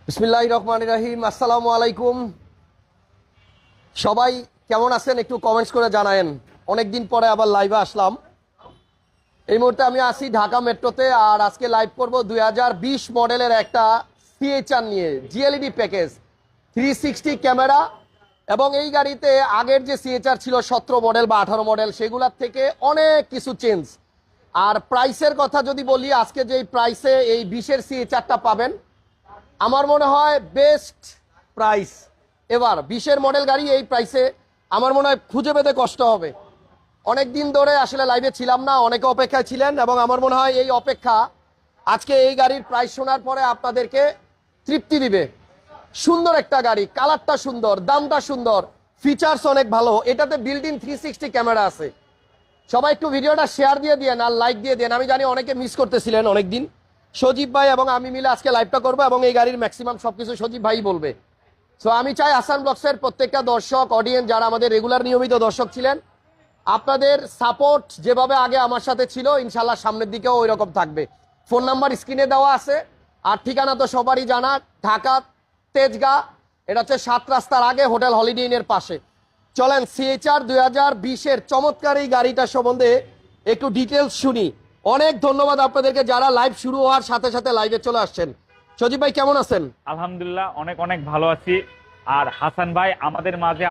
বিসমিল্লাহির রহমানির রহিম। আসসালামু আলাইকুম। সবাই কেমন আছেন একটু কমেন্টস করে জানায়েন। অনেকদিন পরে আবার লাইভে আসলাম। এই মুহূর্তে আমি আছি ঢাকা মেট্রোতে, আর আজকে লাইভ করব 2020 মডেলের একটা সিএইচআর নিয়ে, জিএলইডি প্যাকেজ, 360 ক্যামেরা। এবং এই গাড়িতে আগের যে সিএইচআর ছিল 17 মডেল বা 18 মডেল, সেগুলোর থেকে অনেক কিছু চেঞ্জ। আর প্রাইসের কথা যদি বলি, আজকে যেই প্রাইসে এই 20-এর সিএইচআরটা পাবেন, আমার মনে হয় বেস্ট প্রাইস এবার। 20-এর মডেল গাড়ি এই প্রাইসে আমার মনে হয় খুঁজে পেতে কষ্ট হবে। অনেক দিন ধরে আসলে লাইভে ছিলাম না, অনেকে অপেক্ষায় ছিলেন, এবং আমার মনে হয় এই অপেক্ষা আজকে এই গাড়ির প্রাইস শোনার পরে আপনাদেরকে তৃপ্তি দিবে। সুন্দর একটা গাড়ি, কালারটা সুন্দর, দামটা সুন্দর, ফিচার্স অনেক ভালো। এটাতে বিল্ট ইন 360 ক্যামেরা আছে। সবাই একটু ভিডিওটা শেয়ার দিয়ে দিয়েন আর লাইক দিয়ে দেন। আমি জানি অনেকে মিস করতেছিলেন অনেকদিন। সজীব ভাই এবং আমি মিলে আজকে লাইভটা করবো, এবং এই গাড়ির ম্যাক্সিমাম সবকিছু সজীব ভাই বলবে। সো আমি চাই হাসান ব্লগসের প্রত্যেকটা দর্শক, অডিয়েন্স যারা আমাদের রেগুলার নিয়মিত দর্শক ছিলেন, আপনাদের সাপোর্ট যেভাবে আগে আমার সাথে ছিল, ইনশাল্লাহ সামনের দিকেও ওই রকম থাকবে। ফোন নাম্বার স্ক্রিনে দেওয়া আছে, আর ঠিকানা তো সবারই জানা, ঢাকা তেজগাঁ। এটা হচ্ছে 7 রাস্তার আগে হোটেল হলিডে ইনের পাশে। চলেন সিএইচআর 2020-এর চমৎকার এই গাড়িটার সম্বন্ধে একটু ডিটেলস শুনি। অনেক ধন্যবাদ আপনাদেরকে যারা লাইভ শুরু হওয়ার সাথে সাথে লাইভে চলে আসছেন। সজীব ভাই কেমন আছেন? আলহামদুলিল্লাহ, অনেক অনেক ভালো আছি। আর হাসান ভাই আমাদের মাঝে